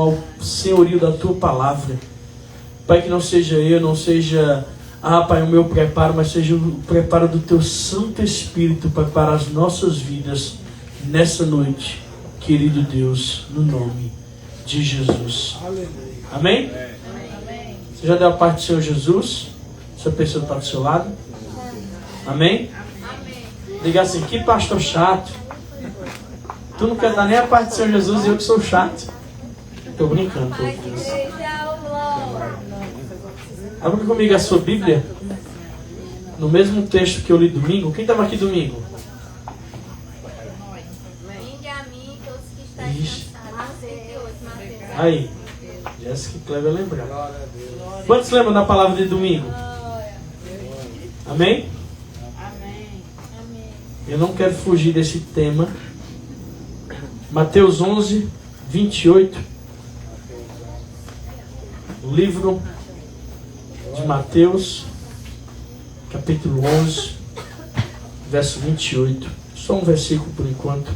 ao senhorio da tua palavra. Pai, que não seja eu, não seja, Pai, o meu preparo, mas seja o preparo do teu Santo Espírito, Pai, para as nossas vidas nessa noite, querido Deus, no nome de Jesus. Amém? Você já deu a parte do Senhor Jesus? Essa pessoa está do seu lado? Amém? Diga assim, que pastor chato. Tu não quer dar nem a parte do Senhor Jesus e eu que sou chato. Estou brincando. Abra comigo a sua Bíblia. No mesmo texto que eu li domingo. Quem estava aqui domingo? Aí. Jéssica e Cleber lembrar. Quantos lembram da palavra de domingo? Amém? Eu não quero fugir desse tema. Mateus 11, 28. O livro de Mateus, capítulo 11, verso 28. Só um versículo por enquanto.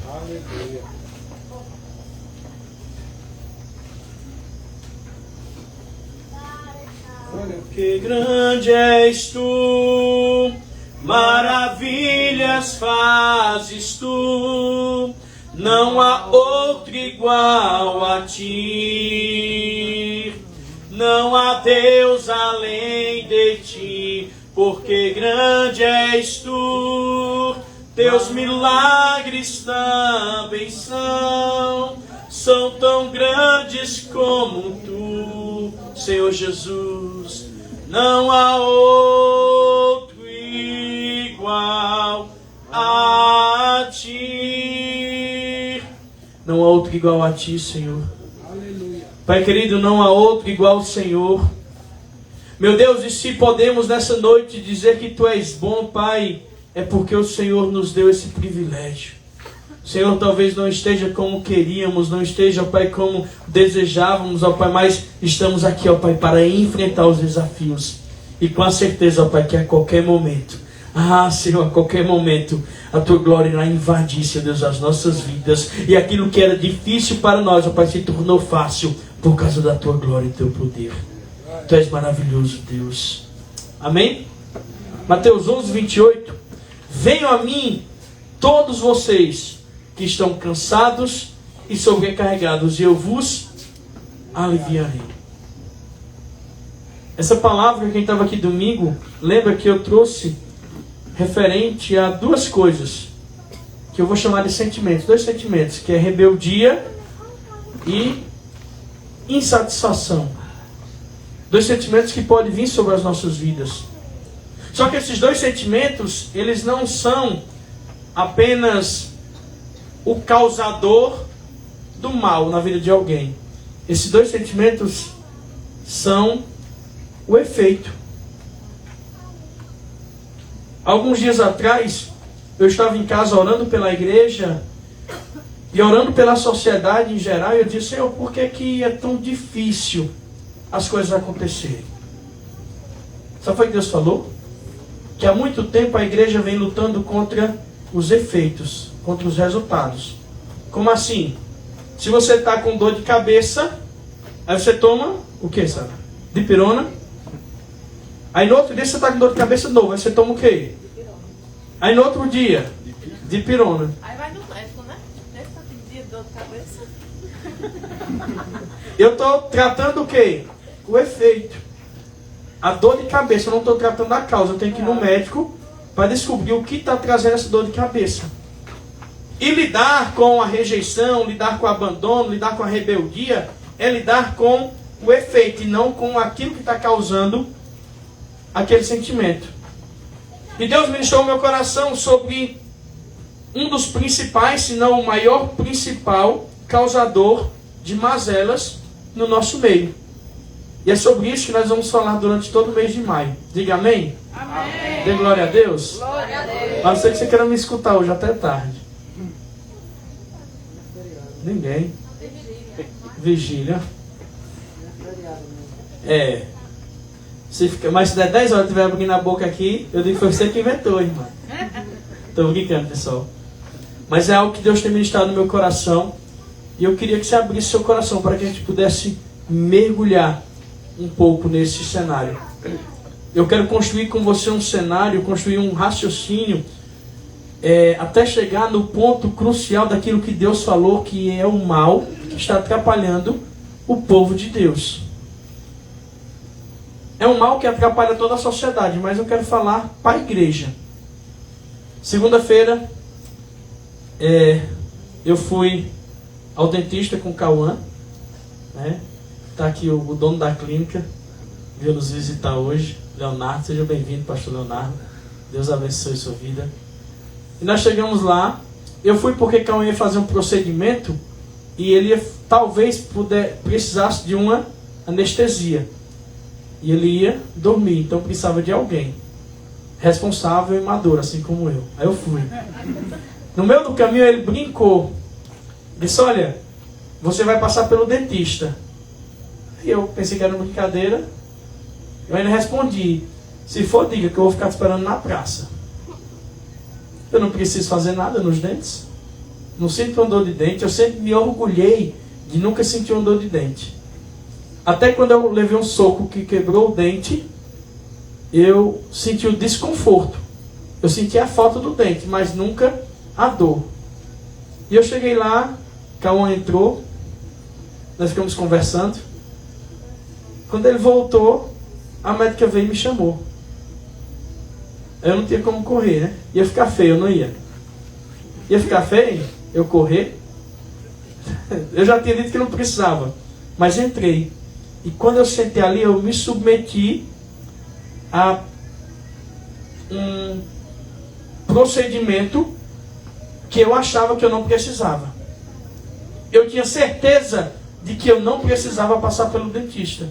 Que grande és tu, maravilhas fazes tu, não há outro igual a ti, não há Deus além de ti, porque grande és tu, teus milagres também são tão grandes como tu, Senhor Jesus. Não há outro igual a ti. Não há outro igual a ti, Senhor. Aleluia. Pai querido, não há outro igual ao Senhor. Meu Deus, e se podemos nessa noite dizer que Tu és bom, Pai, é porque o Senhor nos deu esse privilégio. Senhor, talvez não esteja como queríamos, não esteja, ó Pai, como desejávamos, ó Pai, mas estamos aqui, ó Pai, para enfrentar os desafios. E com a certeza, ó Pai, que a qualquer momento, Senhor, a qualquer momento, a Tua glória irá invadir, Senhor Deus, as nossas vidas. E aquilo que era difícil para nós, ó Pai, se tornou fácil por causa da Tua glória e Teu poder. Tu és maravilhoso, Deus. Amém? Mateus 11, 28. Venham a mim, todos vocês que estão cansados e sobrecarregados, e eu vos aliviarei. Essa palavra, quem estava aqui domingo, lembra que eu trouxe referente a duas coisas, que eu vou chamar de sentimentos, dois sentimentos, que é rebeldia e insatisfação. Dois sentimentos que podem vir sobre as nossas vidas. Só que esses dois sentimentos, eles não são apenas o causador do mal na vida de alguém. Esses dois sentimentos são o efeito. Alguns dias atrás, eu estava em casa orando pela igreja e orando pela sociedade em geral, e eu disse, Senhor, por que que é tão difícil as coisas acontecerem? Sabe o que Deus falou? Que há muito tempo a igreja vem lutando contra os efeitos, contra os resultados. Como assim? Se você está com dor de cabeça, aí você toma o que, sabe? Dipirona. Aí no outro dia você está com dor de cabeça de novo, aí você toma o quê? Aí no outro dia, dipirona. Aí vai no médico, né? Nesse dia de dor de cabeça. Eu estou tratando o quê? O efeito. A dor de cabeça, eu não estou tratando a causa. Eu tenho que ir no médico para descobrir o que está trazendo essa dor de cabeça. E lidar com a rejeição, lidar com o abandono, lidar com a rebeldia, é lidar com o efeito e não com aquilo que está causando aquele sentimento. E Deus ministrou no meu coração sobre um dos principais, se não o maior principal causador de mazelas no nosso meio. E é sobre isso que nós vamos falar durante todo o mês de maio. Diga amém? Amém. Dê glória a Deus. Glória a Deus. A não ser que você queira me escutar hoje até tarde. Ninguém. Vigília. Mas se der 10 horas e estiver abrindo a boca aqui, eu digo que foi você que inventou, irmão. Estou brincando, pessoal. Mas é algo que Deus tem ministrado no meu coração. E eu queria que você abrisse seu coração para que a gente pudesse mergulhar um pouco nesse cenário. Eu quero construir com você um cenário, construir um raciocínio, até chegar no ponto crucial daquilo que Deus falou, que é o mal que está atrapalhando o povo de Deus. É um mal que atrapalha toda a sociedade, mas eu quero falar para a igreja. Segunda-feira, eu fui ao dentista com o Cauã, né? Está aqui o dono da clínica, veio nos visitar hoje, Leonardo. Seja bem-vindo, pastor Leonardo. Deus abençoe sua vida. E nós chegamos lá. Eu fui porque Cauã ia fazer um procedimento e ele talvez precisasse de uma anestesia. E ele ia dormir, então precisava de alguém responsável e maduro, assim como eu. Aí eu fui. No meio do caminho ele brincou. Disse: olha, você vai passar pelo dentista. E eu pensei que era uma brincadeira. Eu ainda respondi: se for, diga que eu vou ficar te esperando na praça. Eu não preciso fazer nada nos dentes. Não sinto uma dor de dente. Eu sempre me orgulhei de nunca sentir uma dor de dente. Até quando eu levei um soco que quebrou o dente, eu senti o desconforto. Eu senti a falta do dente, mas nunca a dor. E eu cheguei lá, Cauã entrou, nós ficamos conversando. Quando ele voltou, a médica veio e me chamou. Eu não tinha como correr, né? Ia ficar feio, eu não ia. Ia ficar feio eu correr? Eu já tinha dito que não precisava, mas entrei. E quando eu sentei ali, eu me submeti a um procedimento que eu achava que eu não precisava. Eu tinha certeza de que eu não precisava passar pelo dentista.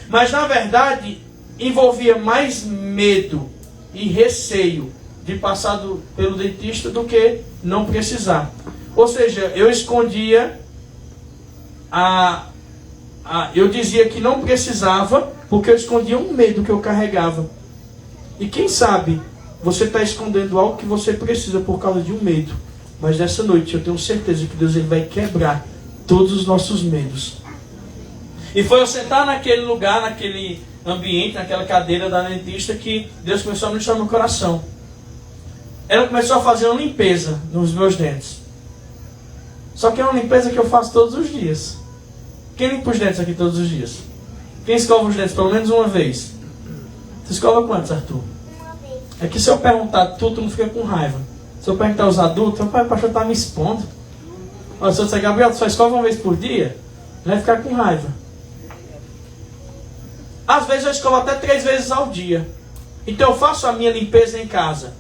Mas na verdade, envolvia mais medo e receio de passar pelo dentista do que não precisar. Ou seja, eu escondia eu dizia que não precisava porque eu escondia um medo que eu carregava. E quem sabe você está escondendo algo que você precisa por causa de um medo. Mas nessa noite eu tenho certeza que Deus vai quebrar todos os nossos medos. E foi eu sentar naquele lugar, naquele ambiente, naquela cadeira da dentista, que Deus começou a ministrar no meu coração. Ela começou a fazer uma limpeza nos meus dentes. Só que é uma limpeza que eu faço todos os dias. Quem limpa os dentes aqui todos os dias? Quem escova os dentes pelo menos uma vez? Você escova quantos, Arthur? Uma vez. É que se eu perguntar tu não fica com raiva. Se eu perguntar aos adultos, o pastor está me expondo. Olha, se eu disser, Gabriel, tu só escova uma vez por dia, vai ficar com raiva. Às vezes eu escovo até 3 vezes ao dia. Então eu faço a minha limpeza em casa.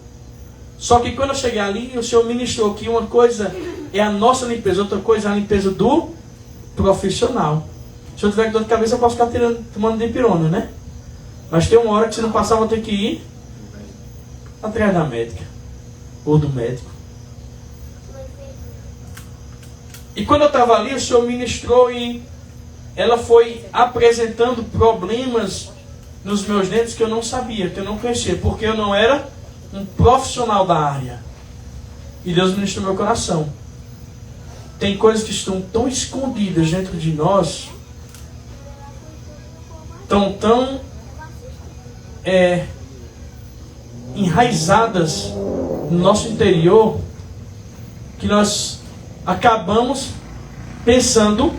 Só que quando eu cheguei ali, o Senhor ministrou que uma coisa é a nossa limpeza, outra coisa é a limpeza do profissional. Se eu tiver com dor de cabeça, eu posso ficar tomando dipirona, né? Mas tem uma hora que se não passar, eu vou ter que ir atrás da médica ou do médico. E quando eu estava ali, o Senhor ministrou e ela foi apresentando problemas nos meus dentes que eu não sabia, que eu não conhecia, porque eu não era um profissional da área. E Deus ministrou meu coração. Tem coisas que estão tão escondidas dentro de nós, tão enraizadas no nosso interior, que nós acabamos pensando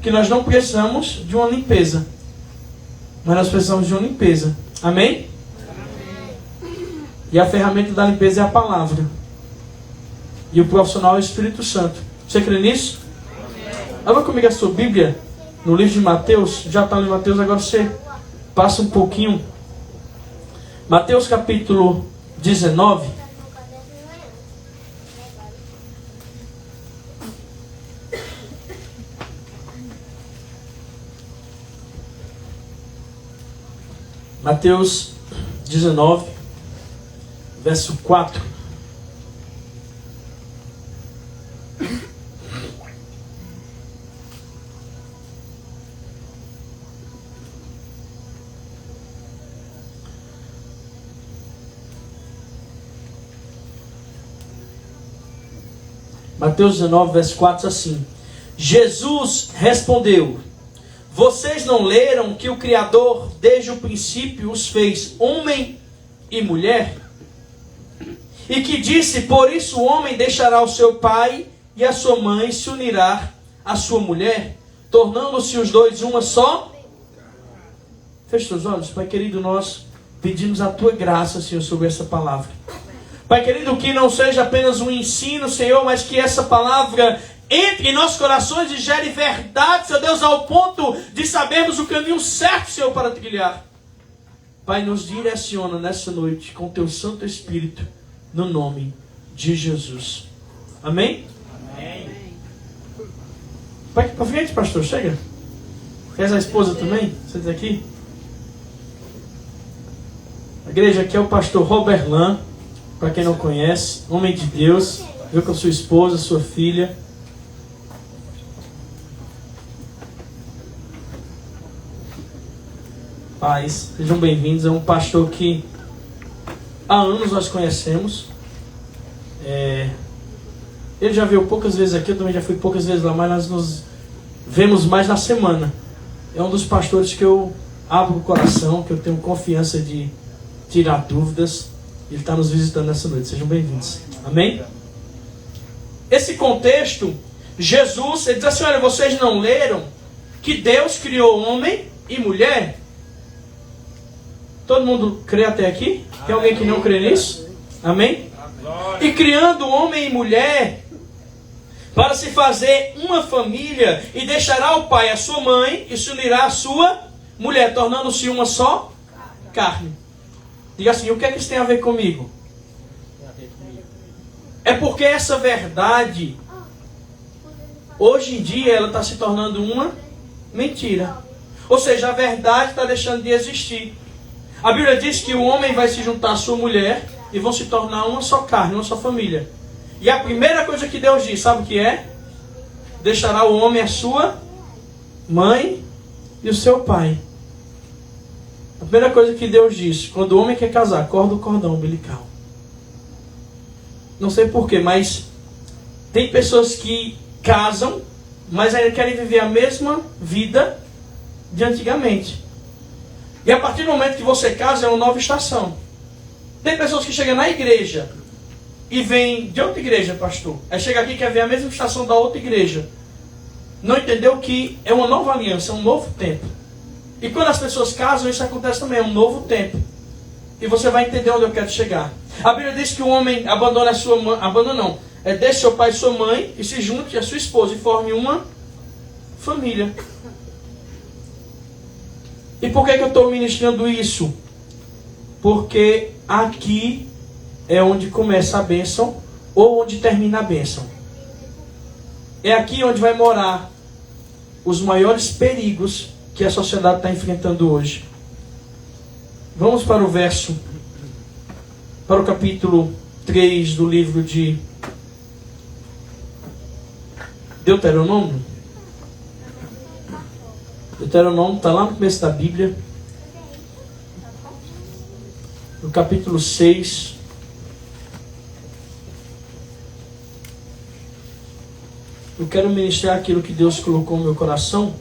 que nós não precisamos de uma limpeza, mas nós precisamos de uma limpeza. Amém? E a ferramenta da limpeza é a palavra. E o profissional é o Espírito Santo. Você crê nisso? Abra comigo a sua Bíblia no livro de Mateus. Já está em Mateus, agora você passa um pouquinho. Mateus capítulo 19. Mateus 19, verso 4. Mateus 19, verso 4 assim: Jesus respondeu: vocês não leram que o Criador desde o princípio os fez homem e mulher? E que disse: por isso o homem deixará o seu pai e a sua mãe, se unirá à sua mulher, tornando-se os dois uma só? Feche seus olhos. Pai querido, nós pedimos a tua graça, Senhor, sobre essa palavra. Pai querido, que não seja apenas um ensino, Senhor, mas que essa palavra entre em nossos corações e gere verdade, Senhor Deus, ao ponto de sabermos o caminho certo, Senhor, para trilhar. Pai, nos direciona nessa noite com teu Santo Espírito, no nome de Jesus. Amém? Amém. Vai para frente, pastor, chega. Quer a esposa também? Senta aqui. A igreja aqui é o pastor Robert Lan, para quem não conhece, homem de Deus, viu com a sua esposa, sua filha. Paz, sejam bem-vindos. É um pastor que há anos nós conhecemos. Ele já veio poucas vezes aqui, eu também já fui poucas vezes lá, mas nós nos vemos mais na semana. É um dos pastores que eu abro o coração, que eu tenho confiança de tirar dúvidas. Ele está nos visitando nessa noite. Sejam bem-vindos. Amém? Esse contexto, Jesus, ele diz assim: olha, vocês não leram que Deus criou homem e mulher? Todo mundo crê até aqui? Tem alguém que não crê nisso? Amém? E criando homem e mulher para se fazer uma família, e deixará o pai a sua mãe e se unirá à sua mulher, tornando-se uma só carne. Diga assim: o que é que isso tem a ver comigo? É porque essa verdade, hoje em dia, ela está se tornando uma mentira. Ou seja, a verdade está deixando de existir. A Bíblia diz que o homem vai se juntar à sua mulher e vão se tornar uma só carne, uma só família. E a primeira coisa que Deus diz, sabe o que é? Deixará o homem a sua mãe e o seu pai. A primeira coisa que Deus diz, quando o homem quer casar, corta o cordão umbilical. Não sei porquê, mas tem pessoas que casam, mas ainda querem viver a mesma vida de antigamente. E a partir do momento que você casa, é uma nova estação. Tem pessoas que chegam na igreja e vêm de outra igreja, pastor. Aí chega aqui e quer ver a mesma estação da outra igreja. Não entendeu que é uma nova aliança, é um novo tempo. E quando as pessoas casam, isso acontece também, é um novo tempo. E você vai entender onde eu quero chegar. A Bíblia diz que o homem abandona a sua mãe, deixe seu pai e sua mãe e se junte a sua esposa e forme uma família. E por que eu estou ministrando isso? Porque aqui é onde começa a bênção ou onde termina a bênção. É aqui onde vai morar os maiores perigos que a sociedade está enfrentando hoje. Vamos para o capítulo 3 do livro de Deuteronômio. Deuteronômio está lá no começo da Bíblia. No capítulo 6. Eu quero ministrar aquilo que Deus colocou no meu coração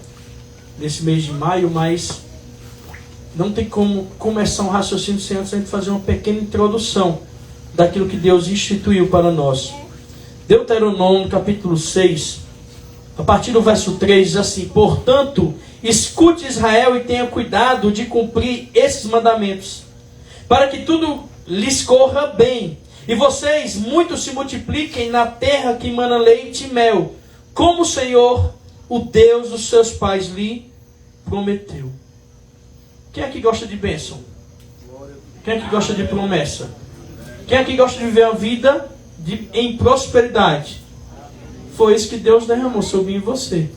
nesse mês de maio, mas não tem como começar um raciocínio sem antes a gente fazer uma pequena introdução daquilo que Deus instituiu para nós. Deuteronômio, capítulo 6, a partir do verso 3, diz assim: portanto, escute Israel e tenha cuidado de cumprir esses mandamentos, para que tudo lhes corra bem, e vocês muito se multipliquem na terra que emana leite e mel, como o Senhor, o Deus dos seus pais, lhe prometeu. Quem aqui gosta de bênção? Quem aqui gosta de promessa? Quem aqui gosta de viver a vida em prosperidade? Foi isso que Deus derramou sobre mim e você.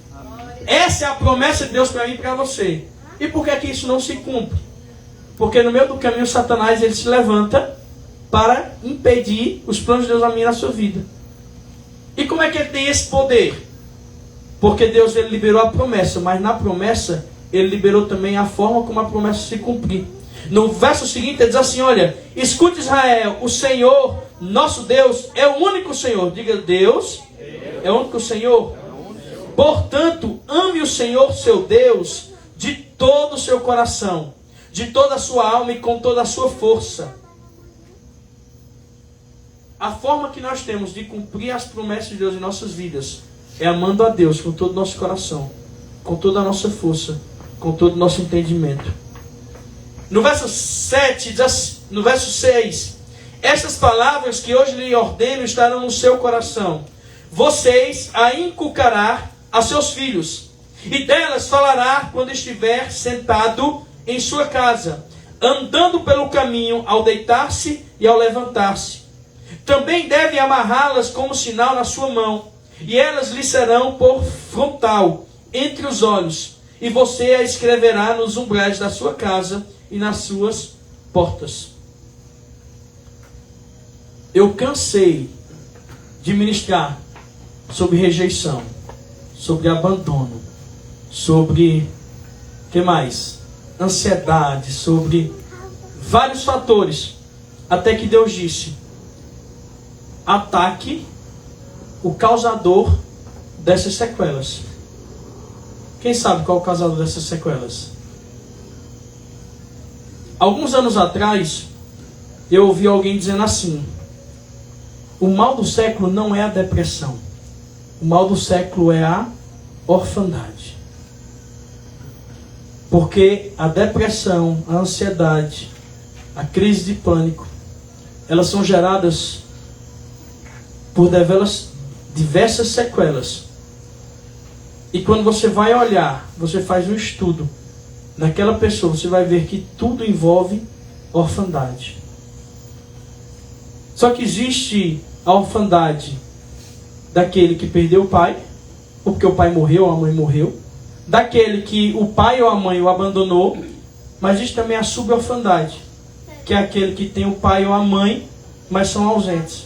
Essa é a promessa de Deus para mim e para você. E por que isso não se cumpre? Porque no meio do caminho Satanás ele se levanta para impedir os planos de Deus a mim e na sua vida. E como é que ele tem esse poder? Porque Deus ele liberou a promessa, mas na promessa ele liberou também a forma como a promessa se cumprir. No verso seguinte ele diz assim: olha, escute Israel, o Senhor, nosso Deus, é o único Senhor. Diga, Deus é o único Senhor. Portanto, ame o Senhor seu Deus de todo o seu coração, de toda a sua alma e com toda a sua força. A forma que nós temos de cumprir as promessas de Deus em nossas vidas é amando a Deus com todo o nosso coração, com toda a nossa força, com todo o nosso entendimento. No verso 7, no verso 6, estas palavras que hoje lhe ordeno estarão no seu coração. Vocês a inculcará a seus filhos, e delas falará quando estiver sentado em sua casa, andando pelo caminho ao deitar-se e ao levantar-se. Também deve amarrá-las como sinal na sua mão, e elas lhe serão por frontal entre os olhos, e você a escreverá nos umbrais da sua casa e nas suas portas. Eu cansei de ministrar sobre rejeição, sobre abandono, sobre, que mais? Ansiedade, sobre vários fatores, até que Deus disse: ataque o causador dessas sequelas. Quem sabe qual é o causador dessas sequelas? Alguns anos atrás, eu ouvi alguém dizendo assim: o mal do século não é a depressão, o mal do século é a orfandade. Porque a depressão, a ansiedade, a crise de pânico, elas são geradas por diversas sequelas. E quando você vai olhar, você faz um estudo naquela pessoa, você vai ver que tudo envolve orfandade. Só que existe a orfandade daquele que perdeu o pai, ou porque o pai morreu ou a mãe morreu, daquele que o pai ou a mãe o abandonou, mas existe também a suborfandade, que é aquele que tem o pai ou a mãe, mas são ausentes.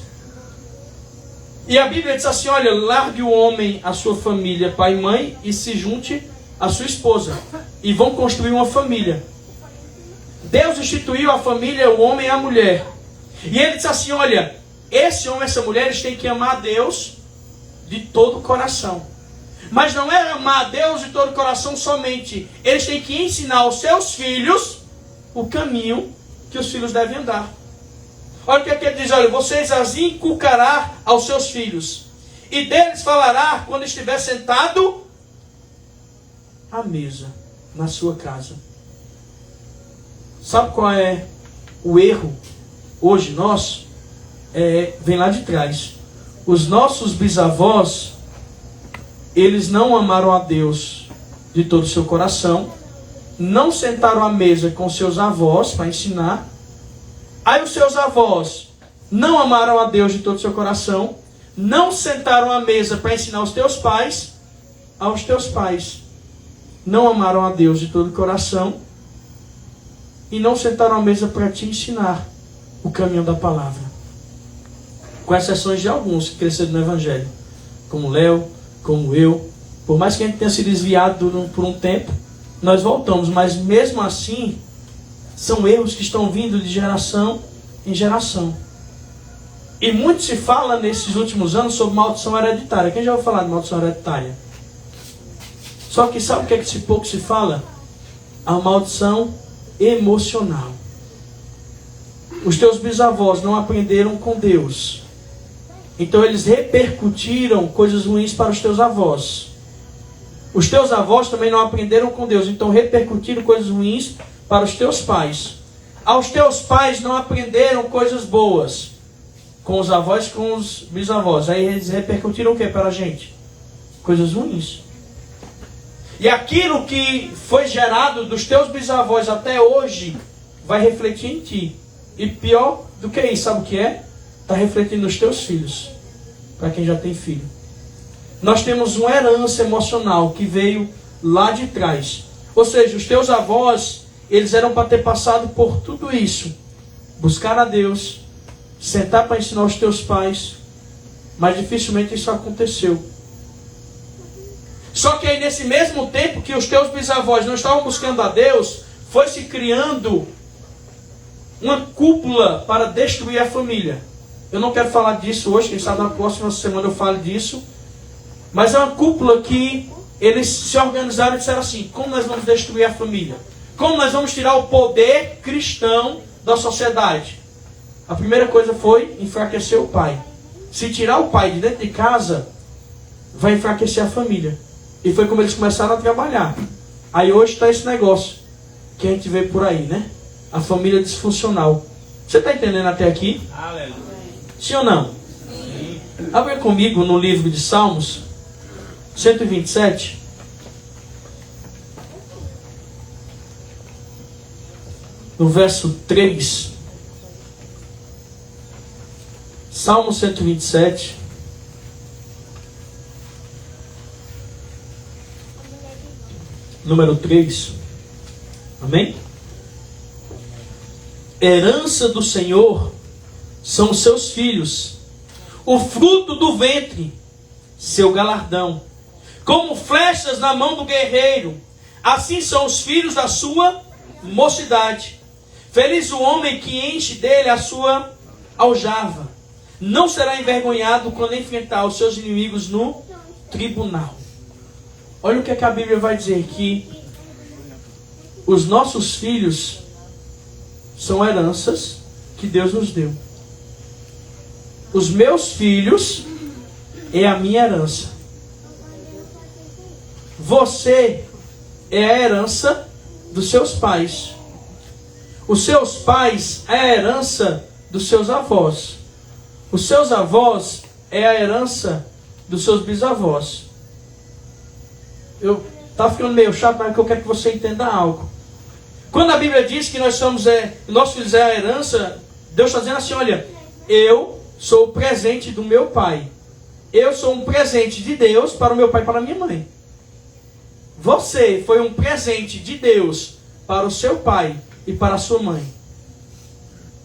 E a Bíblia diz assim: olha, largue o homem a sua família, pai e mãe, e se junte à sua esposa, e vão construir uma família. Deus instituiu a família, o homem e a mulher. E ele diz assim: olha, esse homem e essa mulher, eles têm que amar a Deus de todo o coração. Mas não é amar a Deus de todo o coração somente. Eles têm que ensinar aos seus filhos o caminho que os filhos devem andar. Olha o que ele diz: olha, vocês as inculcará aos seus filhos, e deles falará quando estiver sentado à mesa na sua casa. Sabe qual é o erro hoje nosso? Vem lá de trás. Os nossos bisavós, eles não amaram a Deus de todo o seu coração, não sentaram à mesa com seus avós para ensinar. Aí os seus avós não amaram a Deus de todo o seu coração, não sentaram à mesa para ensinar aos teus pais não amaram a Deus de todo o coração e não sentaram à mesa para te ensinar o caminho da palavra. Com exceções de alguns que cresceram no Evangelho, como Léo, como eu. Por mais que a gente tenha se desviado por um tempo, nós voltamos, mas mesmo assim, são erros que estão vindo de geração em geração. E muito se fala nesses últimos anos sobre maldição hereditária. Quem já ouviu falar de maldição hereditária? Só que sabe o que é que pouco se fala? A maldição emocional. Os teus bisavós não aprenderam com Deus, então eles repercutiram coisas ruins para os teus avós. Os teus avós também não aprenderam com Deus, então repercutiram coisas ruins para os teus pais. Aos teus pais não aprenderam coisas boas com os avós e com os bisavós. Aí eles repercutiram o que para a gente? Coisas ruins. E aquilo que foi gerado dos teus bisavós até hoje vai refletir em ti. E pior do que isso, sabe o que é? Está refletindo nos teus filhos. Para quem já tem filho. Nós temos uma herança emocional que veio lá de trás. Ou seja, os teus avós, eles eram para ter passado por tudo isso. Buscar a Deus, sentar para ensinar os teus pais. Mas dificilmente isso aconteceu. Só que aí nesse mesmo tempo que os teus bisavós não estavam buscando a Deus, foi se criando uma cúpula para destruir a família. Eu não quero falar disso hoje, quem sabe na próxima semana eu falo disso. Mas é uma cúpula que eles se organizaram e disseram assim: como nós vamos destruir a família? Como nós vamos tirar o poder cristão da sociedade? A primeira coisa foi enfraquecer o pai. Se tirar o pai de dentro de casa, vai enfraquecer a família. E foi como eles começaram a trabalhar. Aí hoje está esse negócio que a gente vê por aí, né? A família disfuncional. Você está entendendo até aqui? Aleluia. Sim ou não? Sim. Abra comigo no livro de Salmos 127. No verso 3. Salmo 127. Número 3. Amém? Herança do Senhor são os seus filhos, o fruto do ventre, seu galardão. Como flechas na mão do guerreiro, assim são os filhos da sua mocidade. Feliz o homem que enche dele a sua aljava. Não será envergonhado quando enfrentar os seus inimigos no tribunal. Olha o que a Bíblia vai dizer, que os nossos filhos são heranças que Deus nos deu. Os meus filhos é a minha herança. Você é a herança dos seus pais. Os seus pais é a herança dos seus avós. Os seus avós é a herança dos seus bisavós. Eu tá ficando meio chato, mas eu quero que você entenda algo. Quando a Bíblia diz que nós somos nossos filhos é a herança, Deus está dizendo assim: olha, eu sou o presente do meu pai. Eu sou um presente de Deus para o meu pai e para a minha mãe. Você foi um presente de Deus para o seu pai e para a sua mãe.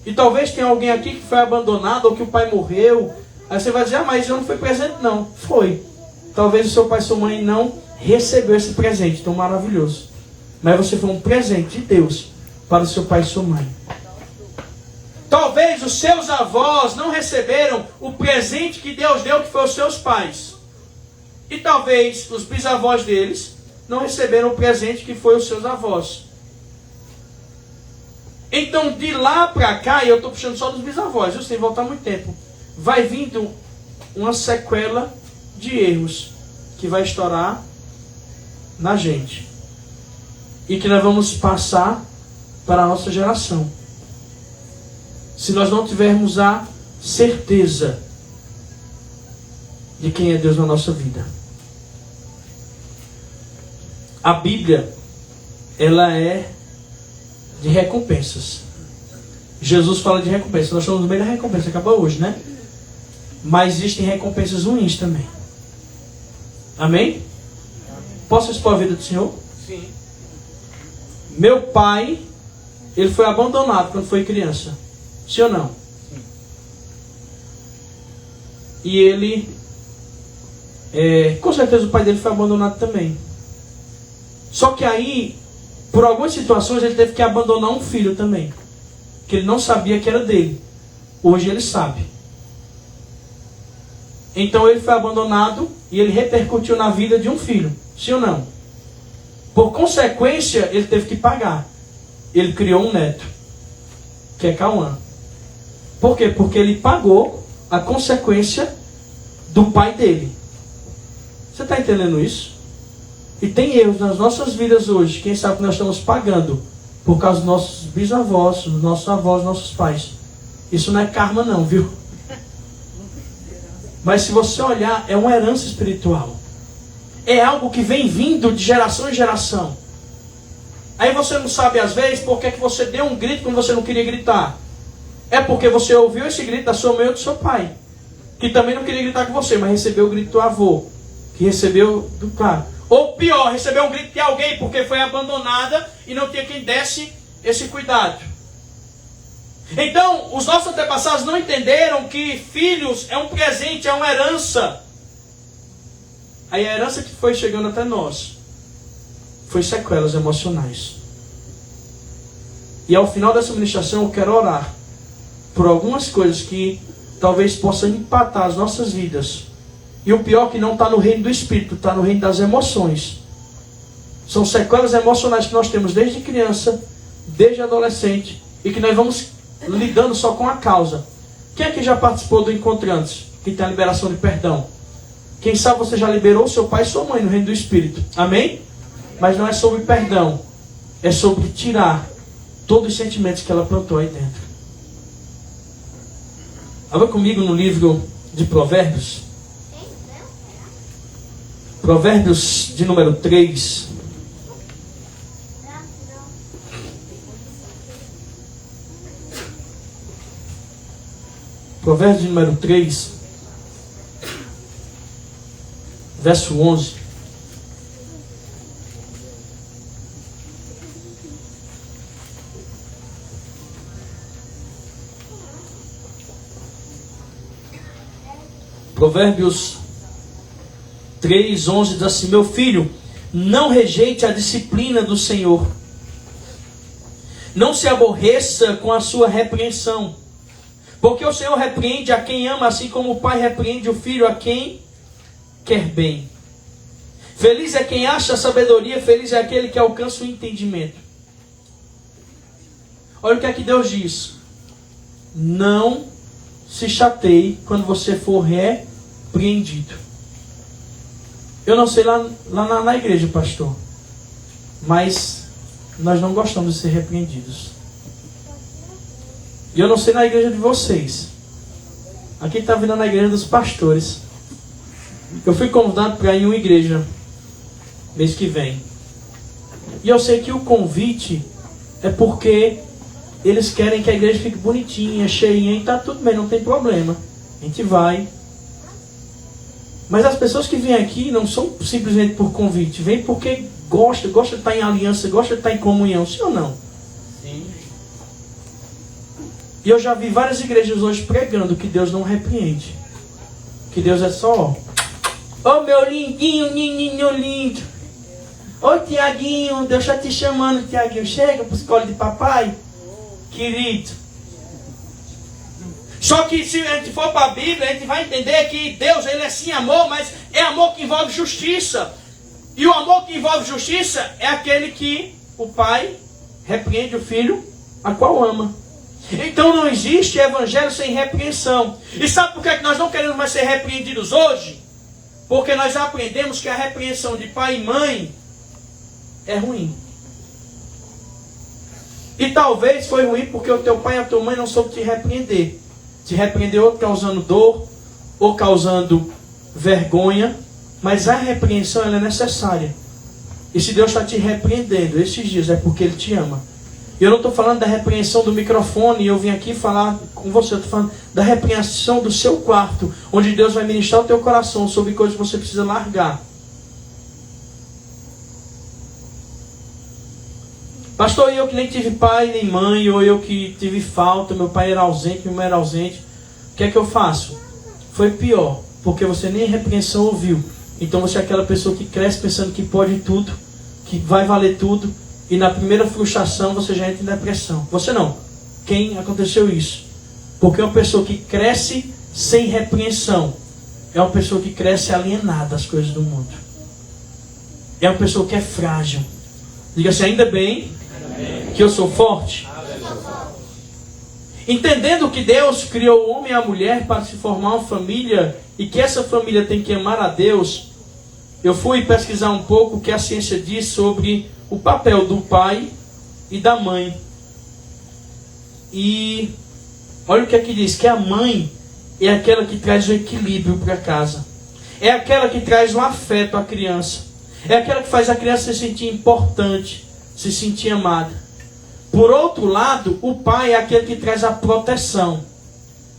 E talvez tenha alguém aqui que foi abandonado ou que o pai morreu. Aí você vai dizer: ah, mas eu não fui presente. Não, foi. Talvez o seu pai e sua mãe não recebeu esse presente tão maravilhoso. Mas você foi um presente de Deus para o seu pai e sua mãe. Talvez os seus avós não receberam o presente que Deus deu, que foi os seus pais. E talvez os bisavós deles não receberam o presente que foi os seus avós. Então, de lá para cá, e eu estou puxando só dos bisavós, eu sem voltar muito tempo, vai vindo uma sequela de erros que vai estourar na gente. E que nós vamos passar para a nossa geração. Se nós não tivermos a certeza de quem é Deus na nossa vida. A Bíblia, ela é de recompensas. Jesus fala de recompensa. Nós estamos no meio da recompensa, acabou hoje, né? Mas existem recompensas ruins também. Amém? Posso expor a vida do Senhor? Sim. Meu pai, ele foi abandonado quando foi criança. Sim ou não? Sim. E ele, com certeza o pai dele foi abandonado também. Só que aí, por algumas situações, ele teve que abandonar um filho também. Que ele não sabia que era dele. Hoje ele sabe. Então ele foi abandonado e ele repercutiu na vida de um filho. Sim ou não? Por consequência, ele teve que pagar. Ele criou um neto, que é Cauã. Por quê? Porque ele pagou a consequência do pai dele. Você está entendendo isso? E tem erros nas nossas vidas hoje. Quem sabe que nós estamos pagando por causa dos nossos bisavós, dos nossos avós, dos nossos pais. Isso não é karma não, viu? Mas se você olhar, é uma herança espiritual. É algo que vem vindo de geração em geração. Aí você não sabe às vezes por que você deu um grito quando você não queria gritar. É porque você ouviu esse grito da sua mãe ou do seu pai, que também não queria gritar com você, mas recebeu o grito do avô, que recebeu do cara. Ou pior, recebeu um grito de alguém porque foi abandonada e não tinha quem desse esse cuidado. Então, os nossos antepassados não entenderam que filhos é um presente, é uma herança. Aí a herança que foi chegando até nós foi sequelas emocionais. E ao final dessa ministração eu quero orar por algumas coisas que talvez possam empatar as nossas vidas E o pior é que não está no reino do espírito, está no reino das emoções. São sequelas emocionais que nós temos desde criança, desde adolescente, e que nós vamos lidando só com a causa. Quem é que já participou do Encontrantes, que tem a liberação de perdão? Quem sabe você já liberou seu pai e sua mãe no reino do espírito. Amém? Mas não é sobre perdão, é sobre tirar todos os sentimentos que ela plantou aí dentro. Abra comigo no livro de Provérbios. Provérbios de número 3. Provérbios de número 3, verso 11. Provérbios 3, 11 diz assim: meu filho, não rejeite a disciplina do Senhor. Não se aborreça com a sua repreensão. Porque o Senhor repreende a quem ama, assim como o pai repreende o filho a quem quer bem. Feliz é quem acha a sabedoria, feliz é aquele que alcança o entendimento. Olha o que é que Deus diz. Não se chateie quando você for repreendido. Eu não sei lá na igreja, pastor, mas nós não gostamos de ser repreendidos. E eu não sei na igreja de vocês. Aqui está vindo na igreja dos pastores. Eu fui convidado para ir em uma igreja mês que vem. E eu sei que o convite é porque eles querem que a igreja fique bonitinha, cheinha, e está tudo bem, não tem problema. A gente vai. Mas as pessoas que vêm aqui não são simplesmente por convite, vêm porque gosta de estar em aliança, gosta de estar em comunhão, sim ou não? Sim. E eu já vi várias igrejas hoje pregando que Deus não repreende. Que Deus é só, ó meu lindinho, nininho lindo. Ô Tiaguinho, Deus está te chamando, Tiaguinho. Chega para o colo de papai, querido. Só que se a gente for para a Bíblia, a gente vai entender que Deus, ele é sim amor, mas é amor que envolve justiça. E o amor que envolve justiça é aquele que o pai repreende o filho, a qual ama. Então não existe evangelho sem repreensão. E sabe por que nós não queremos mais ser repreendidos hoje? Porque nós aprendemos que a repreensão de pai e mãe é ruim. E talvez foi ruim porque o teu pai e a tua mãe não soube te repreender. Te repreendeu ou causando dor, ou causando vergonha. Mas a repreensão ela é necessária. E se Deus está te repreendendo esses dias, é porque Ele te ama. E eu não estou falando da repreensão do microfone, eu vim aqui falar com você, eu estou falando da repreensão do seu quarto, onde Deus vai ministrar o teu coração sobre coisas que você precisa largar. Pastor, eu que nem tive pai nem mãe, ou eu que tive falta, meu pai era ausente, minha mãe era ausente, o que é que eu faço? Foi pior, porque você nem repreensão ouviu. Então você é aquela pessoa que cresce pensando que pode tudo, que vai valer tudo, e na primeira frustração você já entra em depressão. Você não. Quem aconteceu isso? Porque uma pessoa que cresce sem repreensão é uma pessoa que cresce alienada às coisas do mundo. É uma pessoa que é frágil. Diga assim, ainda bem que eu sou forte. Entendendo que Deus criou o homem e a mulher para se formar uma família e que essa família tem que amar a Deus, eu fui pesquisar um pouco o que a ciência diz sobre o papel do pai e da mãe. E olha o que aqui diz, que a mãe é aquela que traz o equilíbrio para casa. É aquela que traz o afeto à criança. É aquela que faz a criança se sentir importante, se sentir amada. Por outro lado, o pai é aquele que traz a proteção.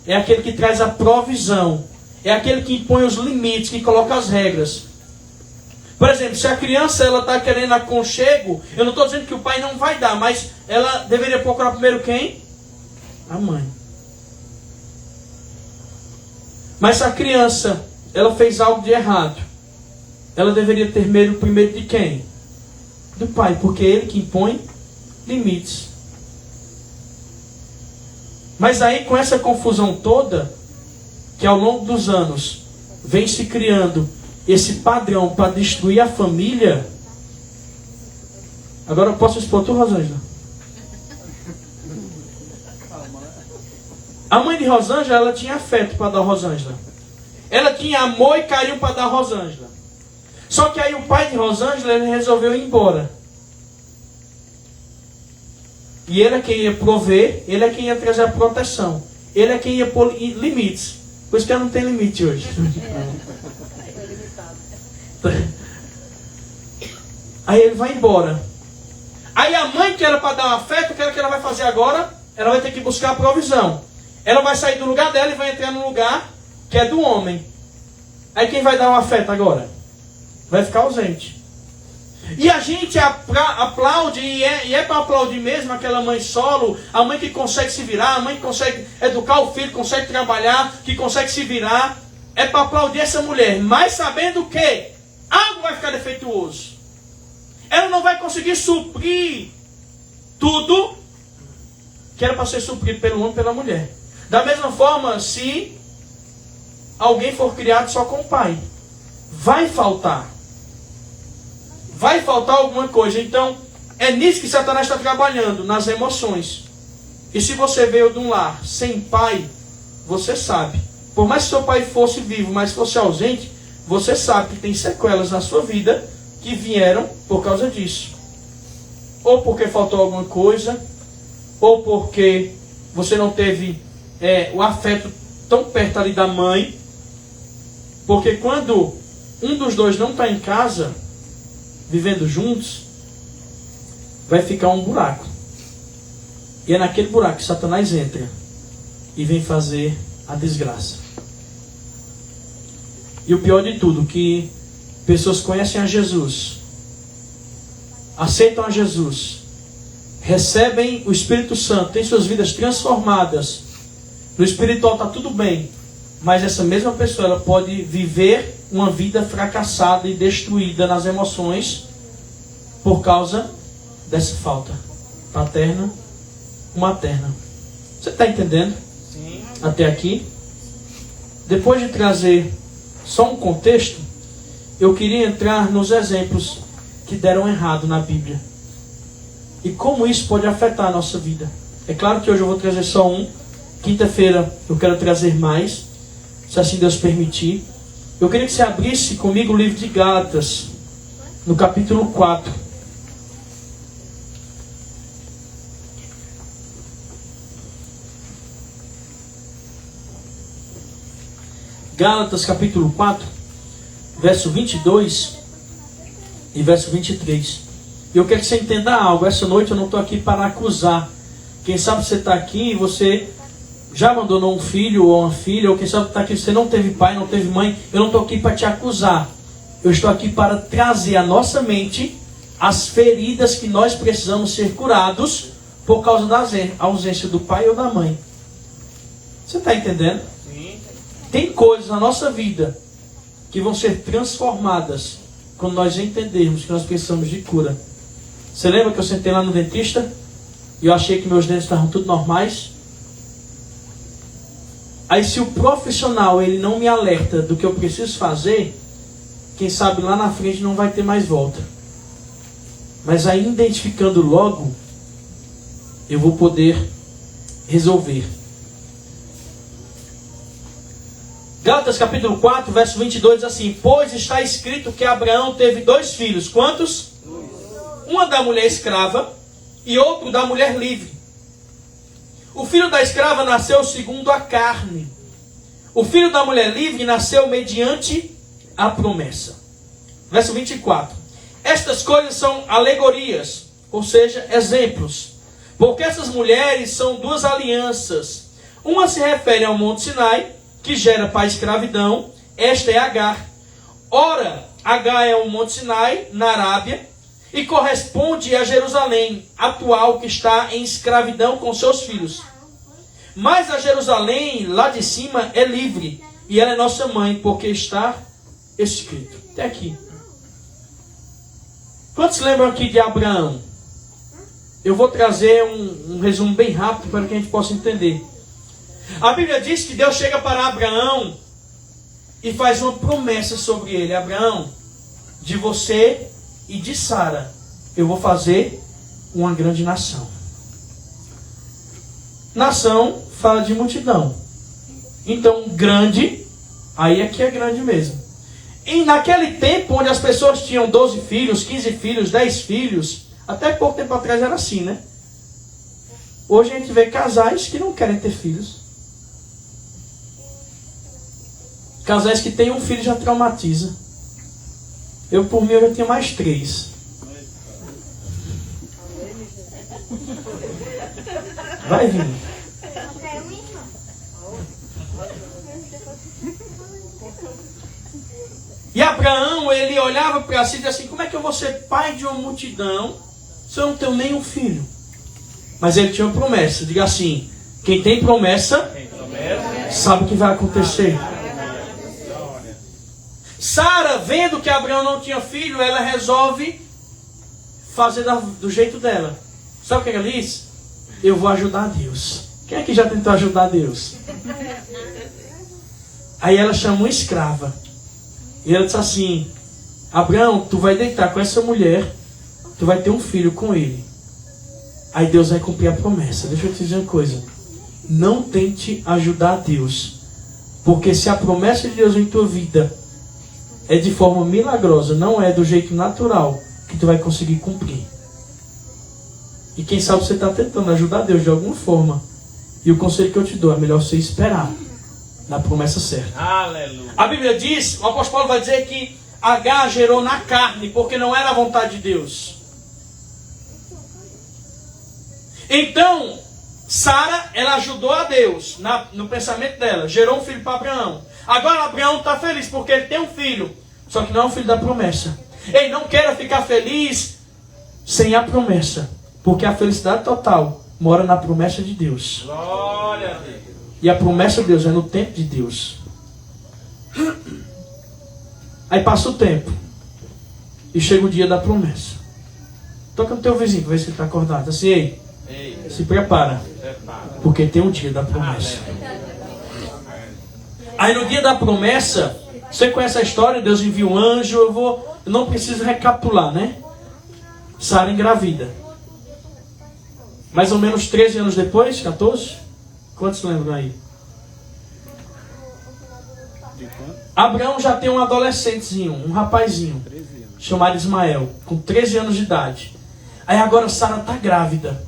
É aquele que traz a provisão. É aquele que impõe os limites, que coloca as regras. Por exemplo, se a criança está querendo aconchego, eu não estou dizendo que o pai não vai dar, mas ela deveria procurar primeiro quem? A mãe. Mas se a criança ela fez algo de errado, ela deveria ter medo primeiro de quem? Do pai, porque é ele que impõe limites. Mas aí com essa confusão toda, que ao longo dos anos vem se criando esse padrão para destruir a família. Agora eu posso expor tu, Rosângela? A mãe de Rosângela, ela tinha afeto para dar a Rosângela. Ela tinha amor e carinho para dar a Rosângela. Só que aí o pai de Rosângela, ele resolveu ir embora. E ele é quem ia prover, ele é quem ia trazer a proteção. Ele é quem ia pôr limites. Por isso que ela não tem limite hoje. Aí ele vai embora. Aí a mãe, que era para dar um afeto, o que ela vai fazer agora? Ela vai ter que buscar a provisão. Ela vai sair do lugar dela e vai entrar no lugar que é do homem. Aí quem vai dar um afeto agora? Vai ficar ausente. E a gente aplaude, e é para aplaudir mesmo aquela mãe solo, a mãe que consegue se virar, a mãe que consegue educar o filho, consegue trabalhar, que consegue se virar. É para aplaudir essa mulher, mas sabendo que algo vai ficar defeituoso. Ela não vai conseguir suprir tudo que era para ser suprido pelo homem e pela mulher. Da mesma forma, se alguém for criado só com o pai, vai faltar. Vai faltar alguma coisa. Então, é nisso que Satanás está trabalhando, nas emoções. E se você veio de um lar sem pai, você sabe. Por mais que seu pai fosse vivo, mas fosse ausente, você sabe que tem sequelas na sua vida que vieram por causa disso. Ou porque faltou alguma coisa, ou porque você não teve o afeto tão perto ali da mãe. Porque quando um dos dois não está em casa, vivendo juntos, vai ficar um buraco. E é naquele buraco que Satanás entra e vem fazer a desgraça. E o pior de tudo, que pessoas conhecem a Jesus, aceitam a Jesus, recebem o Espírito Santo, têm suas vidas transformadas. No espiritual está tudo bem, mas essa mesma pessoa ela pode viver uma vida fracassada e destruída nas emoções por causa dessa falta paterna ou materna. Você está entendendo? Sim. Até aqui? Depois de trazer só um contexto, eu queria entrar nos exemplos que deram errado na Bíblia. E como isso pode afetar a nossa vida. É claro que hoje eu vou trazer só um. Quinta-feira eu quero trazer mais, se assim Deus permitir. Eu queria que você abrisse comigo o livro de Gálatas, no capítulo 4. Gálatas capítulo 4, verso 22 e verso 23. E eu quero que você entenda algo. Essa noite eu não estou aqui para acusar. Quem sabe você está aqui e você já abandonou um filho ou uma filha, ou quem sabe está aqui você não teve pai, não teve mãe. Eu não estou aqui para te acusar. Eu estou aqui para trazer à nossa mente as feridas que nós precisamos ser curados por causa da ausência do pai ou da mãe. Você está entendendo? Sim. Tem coisas na nossa vida que vão ser transformadas quando nós entendermos que nós precisamos de cura. Você lembra que eu sentei lá no dentista e eu achei que meus dentes estavam tudo normais? Aí se o profissional ele não me alerta do que eu preciso fazer, quem sabe lá na frente não vai ter mais volta. Mas aí identificando logo, eu vou poder resolver. Gálatas capítulo 4, verso 22 diz assim: pois está escrito que Abraão teve 2 filhos. Quantos? 2. Uma da mulher escrava e outro da mulher livre. O filho da escrava nasceu segundo a carne. O filho da mulher livre nasceu mediante a promessa. Verso 24. Estas coisas são alegorias, ou seja, exemplos. Porque essas mulheres são 2 alianças. Uma se refere ao Monte Sinai, que gera para a escravidão. Esta é Agar. Ora, Agar é o Monte Sinai, na Arábia, e corresponde a Jerusalém, atual, que está em escravidão com seus filhos. Mas a Jerusalém, lá de cima, é livre, e ela é nossa mãe, porque está escrito. Até aqui. Quantos lembram aqui de Abraão? Eu vou trazer um resumo bem rápido para que a gente possa entender. A Bíblia diz que Deus chega para Abraão e faz uma promessa sobre ele. Abraão, de você e de Sara, eu vou fazer uma grande nação. Nação fala de multidão. Então, grande, aí aqui é grande mesmo. E naquele tempo, onde as pessoas tinham 12 filhos, 15 filhos, 10 filhos, até pouco tempo atrás era assim, né? Hoje a gente vê casais que não querem ter filhos. Casais que têm um filho já traumatiza. Eu, por mim, eu já tinha mais 3. Vai vir. E Abraão, ele olhava para si e dizia assim, como é que eu vou ser pai de uma multidão se eu não tenho nenhum filho? Mas ele tinha uma promessa. Diga assim, quem tem promessa, sabe o que vai acontecer. Sara, vendo que Abraão não tinha filho, ela resolve fazer do jeito dela. Sabe o que ela diz? Eu vou ajudar Deus. Quem é que já tentou ajudar Deus? Aí ela chama uma escrava. E ela diz assim, Abraão, tu vai deitar com essa mulher, tu vai ter um filho com ele. Aí Deus vai cumprir a promessa. Deixa eu te dizer uma coisa. Não tente ajudar Deus. Porque se a promessa de Deus em tua vida é de forma milagrosa, não é do jeito natural que tu vai conseguir cumprir. E quem sabe você está tentando ajudar Deus de alguma forma. E o conselho que eu te dou é melhor você esperar na promessa certa. Aleluia. A Bíblia diz, o apóstolo Paulo vai dizer que Agar gerou na carne, porque não era a vontade de Deus. Então, Sara, ela ajudou a Deus no pensamento dela, gerou um filho para Abraão. Agora Abraão está feliz porque ele tem um filho, só que não é um filho da promessa. Ele não quer ficar feliz sem a promessa, porque a felicidade total mora na promessa de Deus. Glória a Deus. E a promessa de Deus é no tempo de Deus. Aí passa o tempo. E chega o dia da promessa. Toca no teu vizinho, para ver se ele está acordado. Assim, ei, se prepara. Porque tem um dia da promessa. Aí no dia da promessa, você conhece a história, Deus envia um anjo, eu não preciso recapitular, né? Sara engravida. Mais ou menos 13 anos depois, 14? Quantos lembram aí? Abraão já tem um adolescentezinho, um rapazinho, chamado Ismael, com 13 anos de idade. Aí agora Sara está grávida.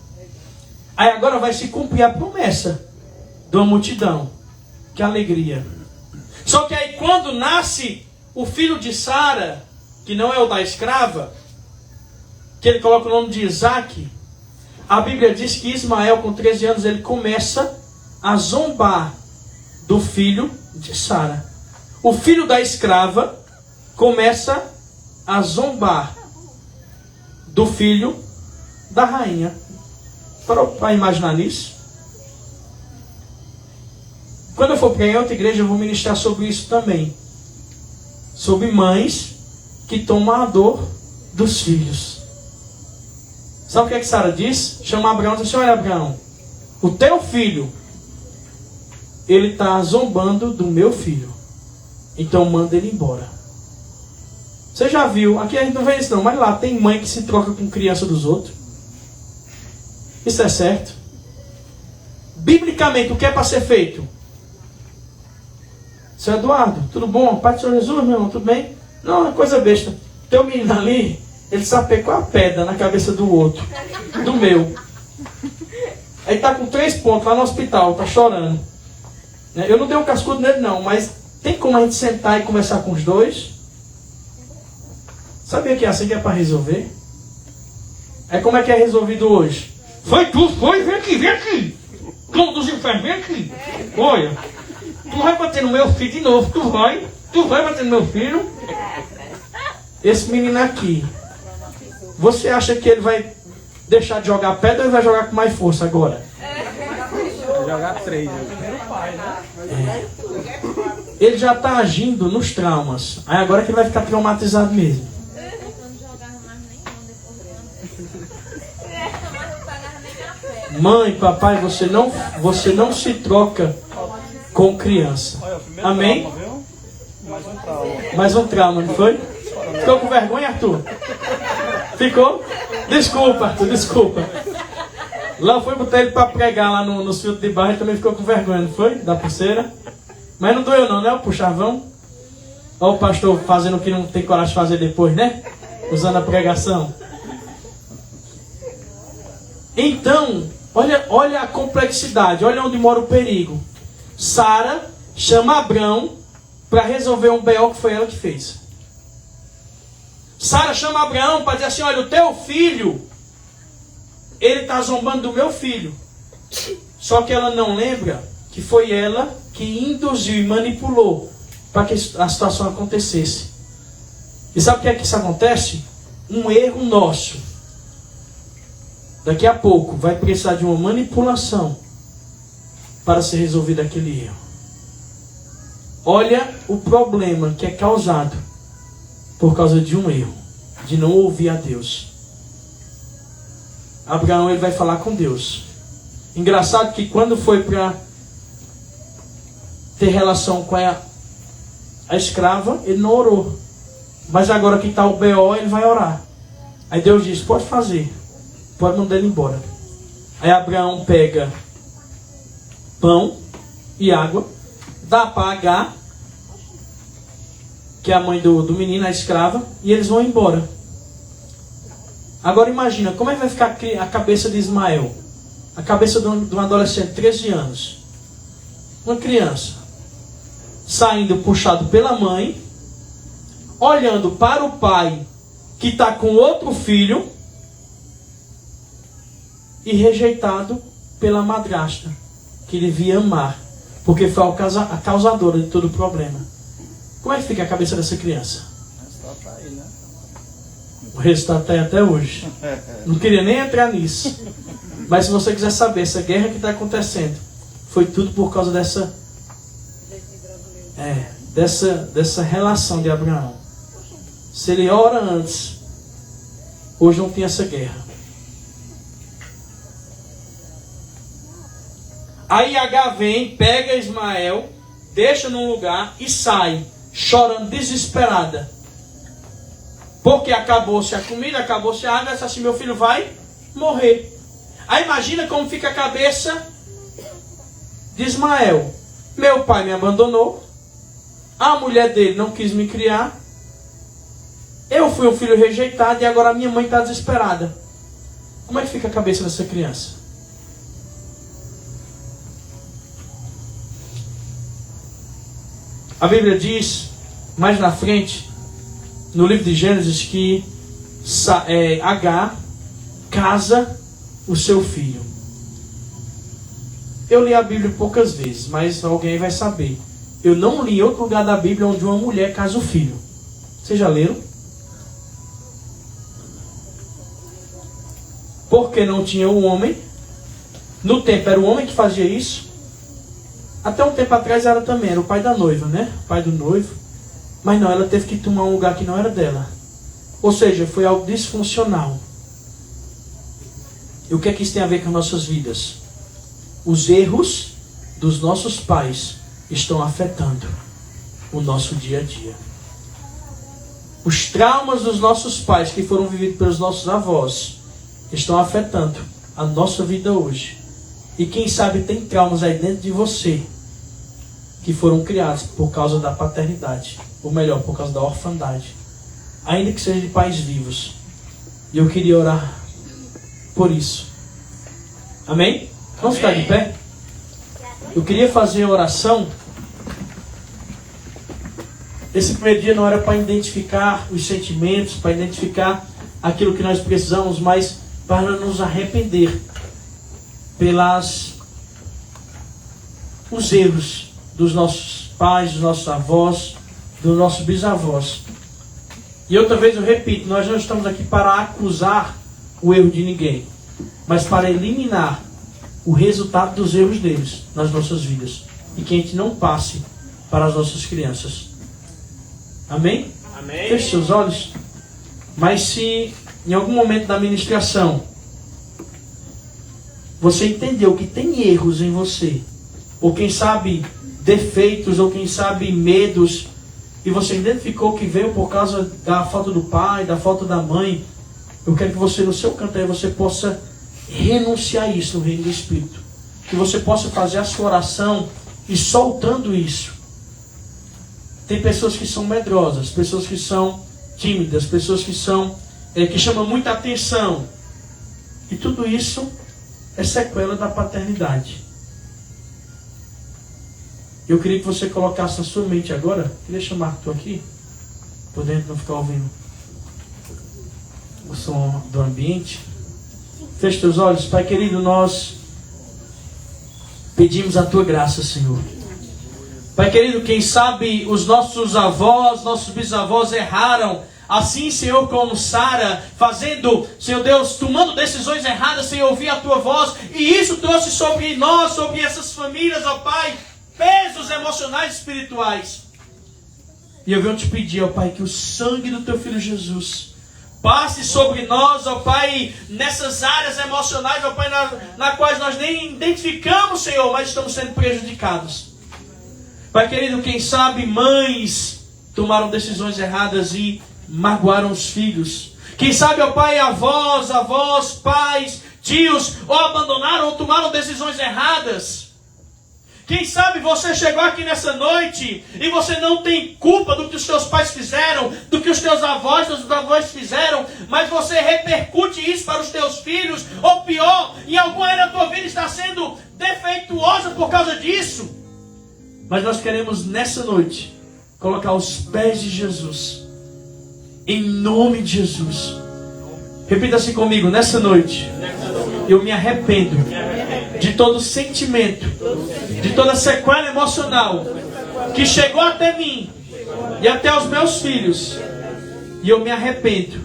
Aí agora vai se cumprir a promessa de uma multidão. Que alegria. Só que aí quando nasce o filho de Sara, que não é o da escrava, que ele coloca o nome de Isaac, a Bíblia diz que Ismael, com 13 anos, ele começa a zombar do filho de Sara. O filho da escrava começa a zombar do filho da rainha. Para imaginar nisso? Quando eu for para outra igreja, eu vou ministrar sobre isso também. Sobre mães que tomam a dor dos filhos. Sabe o que é que Sara diz? Chama Abraão e diz assim, olha Abraão, o teu filho, ele está zombando do meu filho. Então manda ele embora. Você já viu, aqui a gente não vê isso não, mas lá tem mãe que se troca com criança dos outros. Isso é certo? Biblicamente, o que é para ser feito? Seu Eduardo, tudo bom? Pai do Senhor Jesus, meu irmão, tudo bem? Não, é coisa besta. Teu menino ali, ele sapecou a pedra na cabeça do outro, do meu. Aí tá com 3 pontos lá no hospital, tá chorando. Eu não dei um cascudo nele não, mas tem como a gente sentar e conversar com os dois? Sabia que é assim que é para resolver? É como é que é resolvido hoje? Foi tu, foi, vem aqui. Como dos infernos, vem aqui. Olha, tu vai bater no meu filho de novo, tu vai bater no meu filho. Esse menino aqui, você acha que ele vai deixar de jogar pedra ou ele vai jogar com mais força agora? Vai jogar 3. Ele já está agindo nos traumas. Aí agora que ele vai ficar traumatizado mesmo. Mãe, papai, você não se troca com criança. Amém? Mais um trauma, não foi? Ficou com vergonha, Arthur? Ficou? Desculpa, Arthur, desculpa. Lá foi botar ele para pregar lá nos filtros de barro, ele também ficou com vergonha, não foi? Da pulseira. Mas não doeu não, né? O puxavão. Olha o pastor fazendo o que não tem coragem de fazer depois, né? Usando a pregação. Então, olha a complexidade, olha onde mora o perigo. Sara chama Abrão para resolver um BO que foi ela que fez. Sara chama Abraão para dizer assim, olha, o teu filho, ele está zombando do meu filho. Só que ela não lembra que foi ela que induziu e manipulou para que a situação acontecesse. E sabe o que é que isso acontece? Um erro nosso. Daqui a pouco vai precisar de uma manipulação para ser resolvido aquele erro. Olha o problema que é causado por causa de um erro, de não ouvir a Deus. Abraão, ele vai falar com Deus. Engraçado que quando foi para ter relação com a escrava, ele não orou. Mas agora que está o BO, ele vai orar. Aí Deus diz, pode fazer. Pode mandar ele embora. Aí Abraão pega pão e água, dá para Agar, que é a mãe do menino, a escrava, e eles vão embora. Agora imagina, como é que vai ficar a cabeça de Ismael? A cabeça de um adolescente de 13 anos. Uma criança. Saindo puxado pela mãe, olhando para o pai, que está com outro filho, e rejeitado pela madrasta, que ele devia amar, porque foi a causadora de todo o problema. Como é que fica a cabeça dessa criança? O resultado está aí até hoje. Não queria nem entrar nisso. Mas se você quiser saber, essa guerra que está acontecendo, foi tudo por causa dessa relação de Abraão. Se ele ora antes, hoje não tinha essa guerra. Aí Agar vem, pega Ismael, deixa num lugar e sai, chorando, desesperada. Porque acabou-se a comida, acabou-se a água, assim, meu filho vai morrer. Aí imagina como fica a cabeça de Ismael. Meu pai me abandonou, a mulher dele não quis me criar, eu fui um filho rejeitado e agora a minha mãe está desesperada. Como é que fica a cabeça dessa criança? A Bíblia diz, mais na frente, no livro de Gênesis, que Agar casa o seu filho. Eu li a Bíblia poucas vezes, mas alguém vai saber. Eu não li em outro lugar da Bíblia onde uma mulher casa o filho. Vocês já leram? Porque não tinha um homem. No tempo era o homem que fazia isso. Até um tempo atrás era também, era o pai da noiva, né? O pai do noivo. Mas não, ela teve que tomar um lugar que não era dela. Ou seja, foi algo disfuncional. E o que é que isso tem a ver com nossas vidas? Os erros dos nossos pais estão afetando o nosso dia a dia. Os traumas dos nossos pais que foram vividos pelos nossos avós estão afetando a nossa vida hoje. E quem sabe tem traumas aí dentro de você que foram criados por causa da paternidade, ou melhor, por causa da orfandade, ainda que seja de pais vivos. E eu queria orar por isso. Amém? Vamos ficar de pé? Eu queria fazer a oração. Esse primeiro dia não era para identificar os sentimentos, para identificar aquilo que nós precisamos, mas para nos arrepender os erros dos nossos pais, dos nossos avós, dos nossos bisavós. E outra vez eu repito, nós não estamos aqui para acusar o erro de ninguém, mas para eliminar o resultado dos erros deles nas nossas vidas, e que a gente não passe para as nossas crianças. Amém? Amém. Feche seus olhos. Mas se em algum momento da ministração você entendeu que tem erros em você, ou quem sabe defeitos, ou quem sabe medos e você identificou que veio por causa da falta do pai, da falta da mãe, eu quero que você, no seu canto aí, você possa renunciar isso no reino do Espírito. Que você possa fazer a sua oração e soltando isso. Tem pessoas que são medrosas, pessoas que são tímidas, pessoas que são que chamam muita atenção. E tudo isso é sequela da paternidade. Eu queria que você colocasse na sua mente agora. Queria chamar tu aqui, podendo não ficar ouvindo o som do ambiente. Feche teus olhos. Pai querido, nós pedimos a tua graça, Senhor. Pai querido, quem sabe os nossos avós, nossos bisavós erraram, assim, Senhor, como Sara, fazendo, Senhor Deus, tomando decisões erradas sem ouvir a tua voz, e isso trouxe sobre nós, sobre essas famílias, ó Pai, pesos emocionais e espirituais. E eu venho te pedir, ó Pai, que o sangue do teu Filho Jesus passe sobre nós, ó Pai, nessas áreas emocionais, ó Pai, na quais nós nem identificamos, Senhor, mas estamos sendo prejudicados. Pai querido, quem sabe mães tomaram decisões erradas e magoaram os filhos. Quem sabe, ó Pai, avós, pais, tios, ou abandonaram ou tomaram decisões erradas. Quem sabe você chegou aqui nessa noite e você não tem culpa do que os teus pais fizeram, do que os teus avós fizeram, mas você repercute isso para os teus filhos, ou pior, em alguma área da tua vida está sendo defeituosa por causa disso. Mas nós queremos nessa noite colocar aos pés de Jesus, em nome de Jesus. Repita assim comigo, nessa noite eu me arrependo de todo sentimento, de toda sequela emocional que chegou até mim e até os meus filhos, e eu me arrependo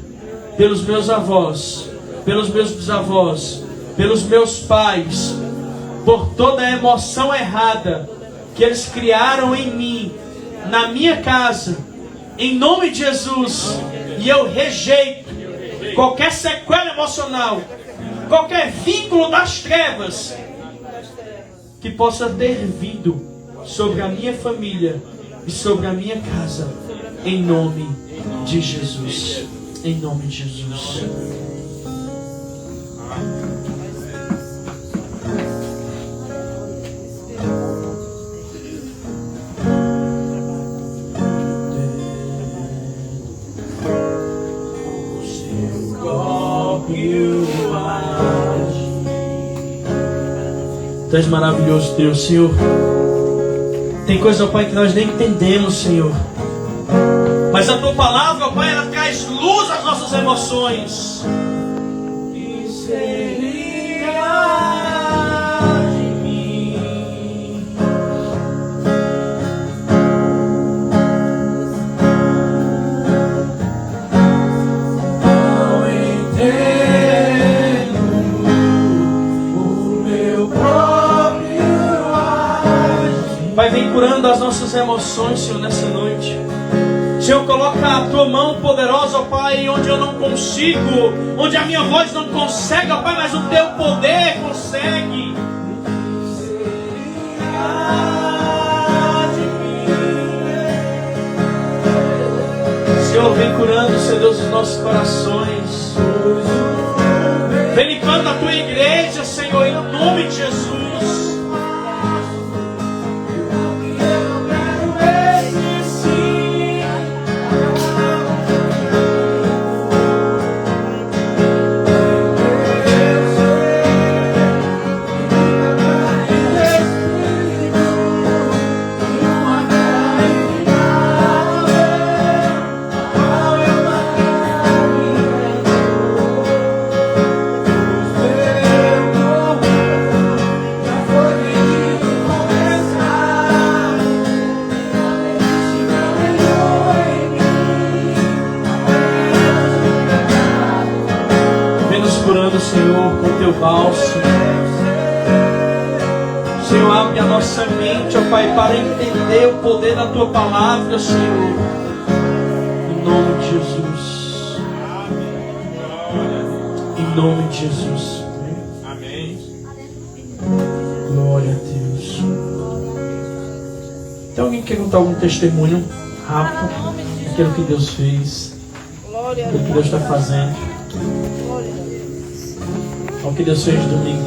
pelos meus avós, pelos meus bisavós, pelos meus pais, por toda a emoção errada que eles criaram em mim, na minha casa, em nome de Jesus. E eu rejeito qualquer sequela emocional, qualquer vínculo das trevas que possa ter vindo sobre a minha família e sobre a minha casa, em nome de Jesus. Em nome de Jesus. Tu és maravilhoso, Deus, Senhor. Tem coisa, ó Pai, que nós nem entendemos, Senhor. Mas a tua palavra, ó Pai, ela traz luz às nossas emoções. Que seria de mim? Não entendo. Pai, vem curando as nossas emoções, Senhor, nessa noite. Senhor, coloca a tua mão poderosa, ó Pai, onde eu não consigo, onde a minha voz não consegue, ó Pai, mas o teu poder consegue. Senhor, vem curando, Senhor Deus, os nossos corações. Vem limpando a tua igreja, Senhor, em nome de Jesus. Senhor, com teu bálsamo. Senhor, abre a nossa mente, ó Pai, para entender o poder da tua palavra, Senhor. Em nome de Jesus. Em nome de Jesus. Amém. Glória a Deus. Tem alguém que quer contar algum testemunho? rápido Nome de Jesus. aquilo que Deus fez, Glória a aquilo que Deus. Deus está fazendo, Glória a Deus. ao que Deus fez de domingo